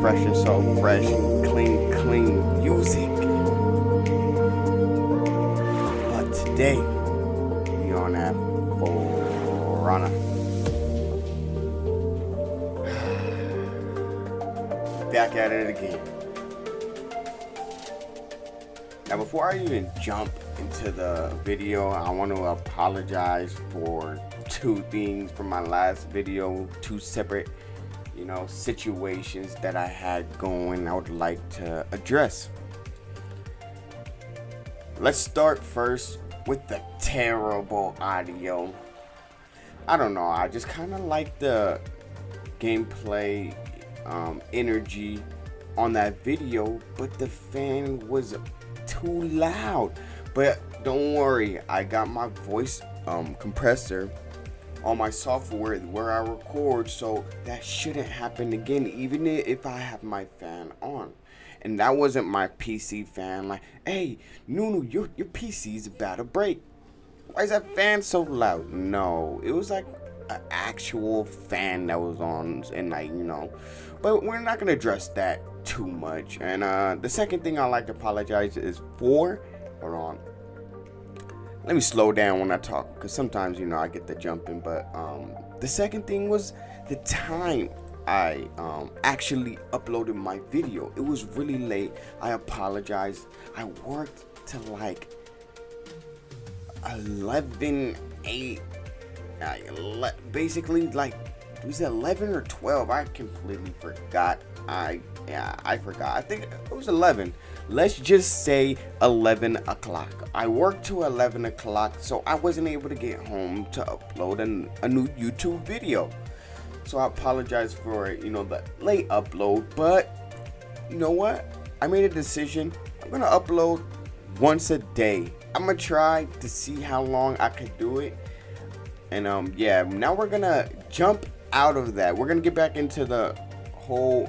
fresh and so fresh and clean music. But today, we on that Forerunner. Back at it again. Now, before I even jump into the video, I want to apologize for two things from my last video, two separate, situations that I had going I would like to address. Let's start first with the terrible audio. I don't know, I just kind of like the gameplay energy on that video, but the fan was too loud. But don't worry, I got my voice compressor on my software where I record, so that shouldn't happen again, even if I have my fan on. And that wasn't my PC fan, like, hey, Nunu, your PC is about to break. Why is that fan so loud? No, it was like an actual fan that was on, and but we're not gonna address that too much. And the second thing I like to apologize is for, hold on, let me slow down when I talk, because sometimes I get the jumping. But the second thing was the time I actually uploaded my video. It was really late. I apologize. I worked to like 11, 8, basically, like, it was 11 or 12. I completely forgot. I forgot. I think it was 11. Let's just say 11 o'clock. I worked to 11 o'clock, so I wasn't able to get home to upload a new YouTube video. So I apologize for, the late upload, but you know what? I made a decision. I'm going to upload once a day. I'm going to try to see how long I could do it. And now we're going to jump out of that. We're going to get back into the whole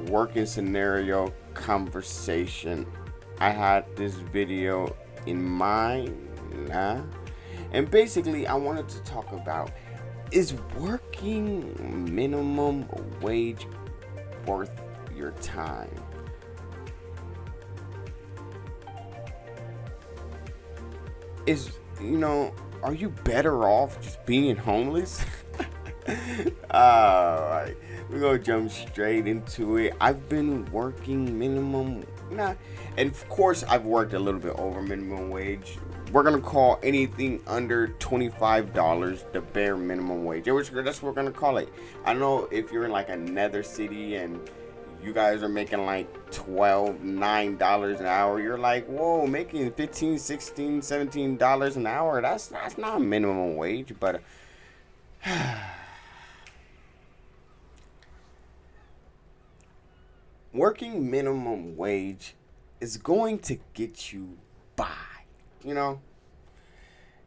working scenario conversation. I had this video in mind, and basically I wanted to talk about, is working minimum wage worth your time? Are you better off just being homeless? Alright, we're gonna jump straight into it. I've been working minimum, and of course I've worked a little bit over minimum wage. We're gonna call anything under $25 the bare minimum wage. That's what we're gonna call it. I don't know if you're in like another city and you guys are making like $9 an hour. You're like, whoa, making $15, $16, $17 an hour. That's not minimum wage, but working minimum wage is going to get you by.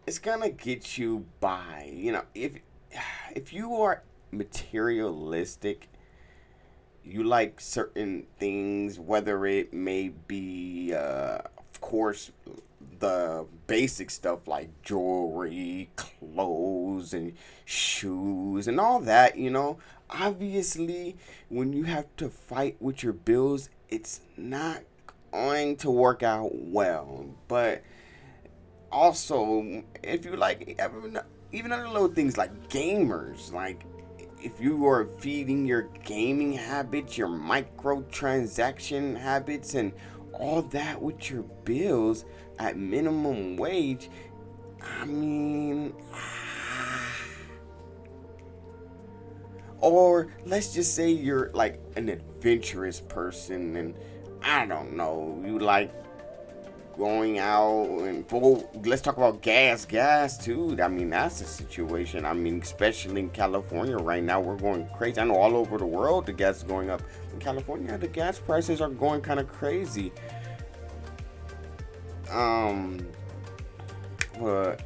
It's gonna get you by. If you are materialistic, you like certain things, whether it may be, of course, the basic stuff like jewelry, clothes, and shoes, and all that, obviously, when you have to fight with your bills, it's not going to work out well. But also, if you like, even other little things like gamers, like, if you are feeding your gaming habits, your microtransaction habits, and all that with your bills at minimum wage, or let's just say you're like an adventurous person, and I don't know, you like going out and, let's talk about gas too. That's a situation. Especially in California right now, we're going crazy. I know all over the world the gas is going up. In California, the gas prices are going kind of crazy. But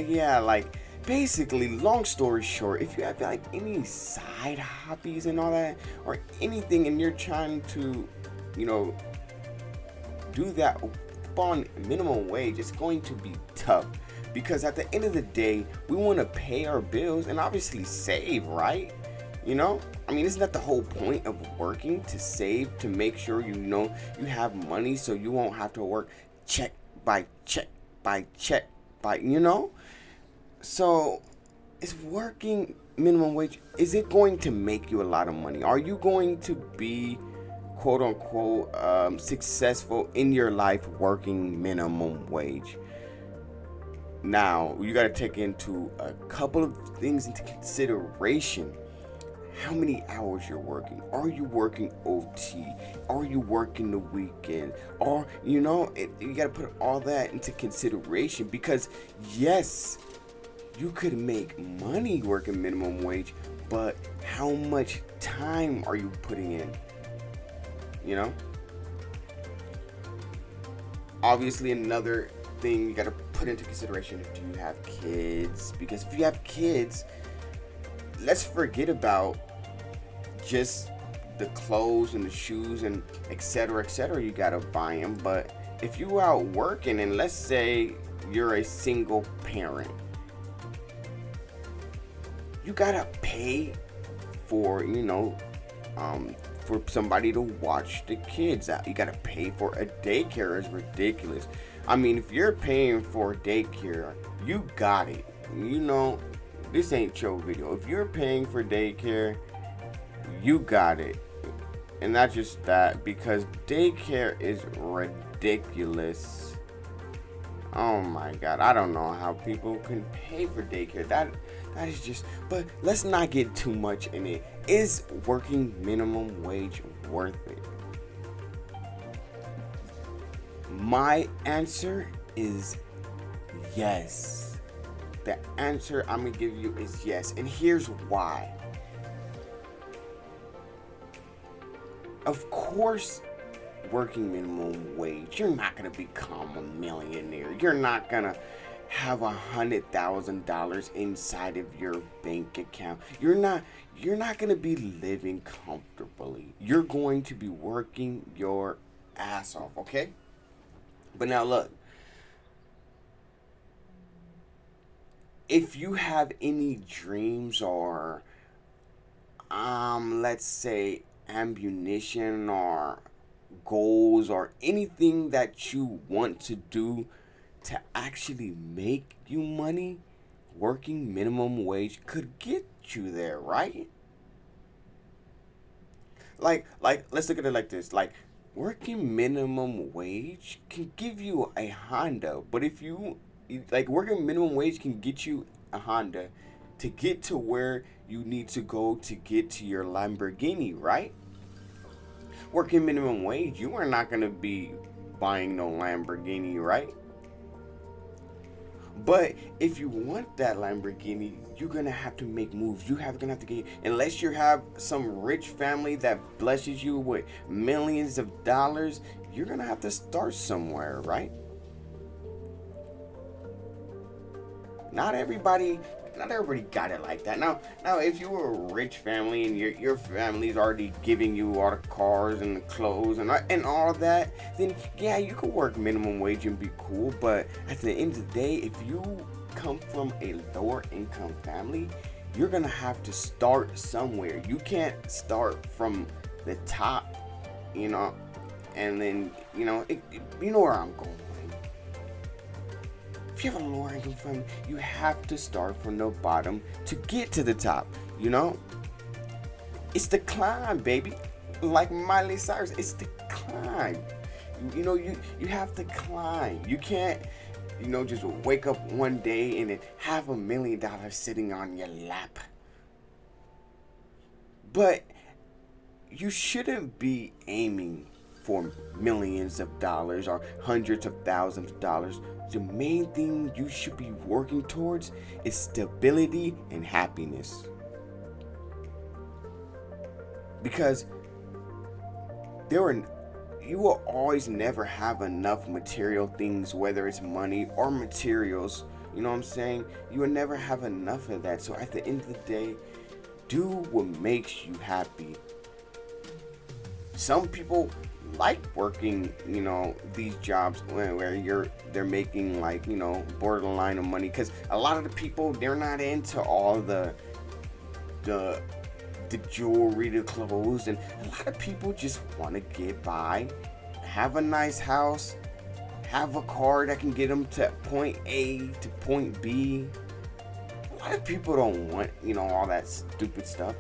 yeah, like, basically, long story short, if you have like any side hobbies and all that, or anything, and you're trying to, do that on minimum wage, it's going to be tough, because at the end of the day, we want to pay our bills and obviously save, right? You know, I mean, isn't that the whole point of working, to save, to make sure you know you have money so you won't have to work check by check by check by, you know? So, is working minimum wage, is it going to make you a lot of money? Are you going to be quote unquote successful in your life working minimum wage? Now, you got to take into a couple of things into consideration. How many hours you're working? Are you working OT? Are you working the weekend? Or, you know, you got to put all that into consideration, because yes, you could make money working minimum wage, but how much time are you putting in? You know? Obviously, another thing you got to put into consideration, do you have kids? Because if you have kids, let's forget about just the clothes and the shoes and etc. You gotta buy them. But if you out working, and let's say you're a single parent, you gotta pay for, you know, for somebody to watch the kids out. You gotta pay for a daycare. Is ridiculous. I mean, if you're paying for daycare, you got it. You know, this ain't your video. If you're paying for daycare, you got it. And not just that, because daycare is ridiculous. Oh my God, I don't know how people can pay for daycare. That is just, but let's not get too much in it. Is working minimum wage worth it? My answer is yes. The answer I'm gonna give you is yes, and here's why. Of course, working minimum wage, you're not gonna become a millionaire. You're not gonna have $100,000 inside of your bank account. You're not gonna be living comfortably. You're going to be working your ass off, okay? But now look, if you have any dreams or let's say ammunition or goals or anything that you want to do to actually make you money, working minimum wage could get you there, right? Like let's look at it like this. Like, working minimum wage can give you a Honda, but if you like, working minimum wage can get you a Honda to get to where you need to go to get to your Lamborghini, right? Working minimum wage, you are not going to be buying no Lamborghini, right? But if you want that Lamborghini, you're going to have to make moves. You're going to have to get, unless you have some rich family that blesses you with millions of dollars, you're going to have to start somewhere, right? Not everybody got it like that. Now if you were a rich family and your family's already giving you all the cars and the clothes and all of that, then yeah, you could work minimum wage and be cool. But at the end of the day, if you come from a lower income family, you're gonna have to start somewhere. You can't start from the top, you know, and then, you know, you know where I'm going. If you have a lower income family, you have to start from the bottom to get to the top, you know? It's the climb, baby. Like Miley Cyrus, it's the climb. You know, you have to climb. You can't, you know, just wake up one day and then have $1,000,000 sitting on your lap. But you shouldn't be aiming for millions of dollars or hundreds of thousands of dollars. The main thing you should be working towards is stability and happiness. Because you will always never have enough material things, whether it's money or materials. You know what I'm saying? You will never have enough of that. So at the end of the day, do what makes you happy. Some people like working, you know, these jobs where they're making, like, you know, borderline of money, because a lot of the people, they're not into all the the jewelry, the clothes, and a lot of people just want to get by, have a nice house, have a car that can get them to point A to point B. A lot of people don't want, all that stupid stuff,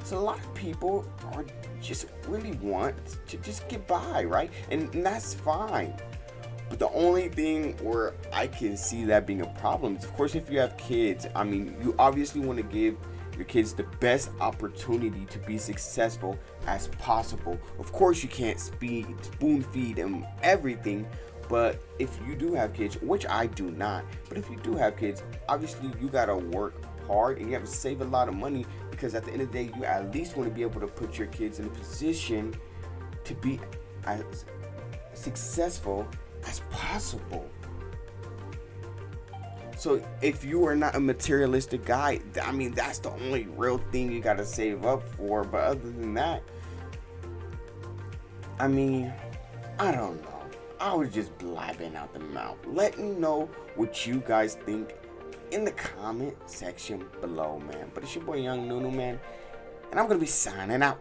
So a lot of people are just really want to just get by, right? And that's fine. But the only thing where I can see that being a problem is, of course, if you have kids, you obviously want to give your kids the best opportunity to be successful as possible. Of course, you can't spoon feed them everything, but if you do have kids, which I do not, but if you do have kids, obviously you gotta work hard and you have to save a lot of money, because at the end of the day, you at least want to be able to put your kids in a position to be as successful as possible. So if you are not a materialistic guy, that's the only real thing you gotta save up for. But other than that, I don't know. I was just blabbing out the mouth. Let me know what you guys think in the comment section below, man. But it's your boy Young Nunu, man, and I'm gonna be signing out.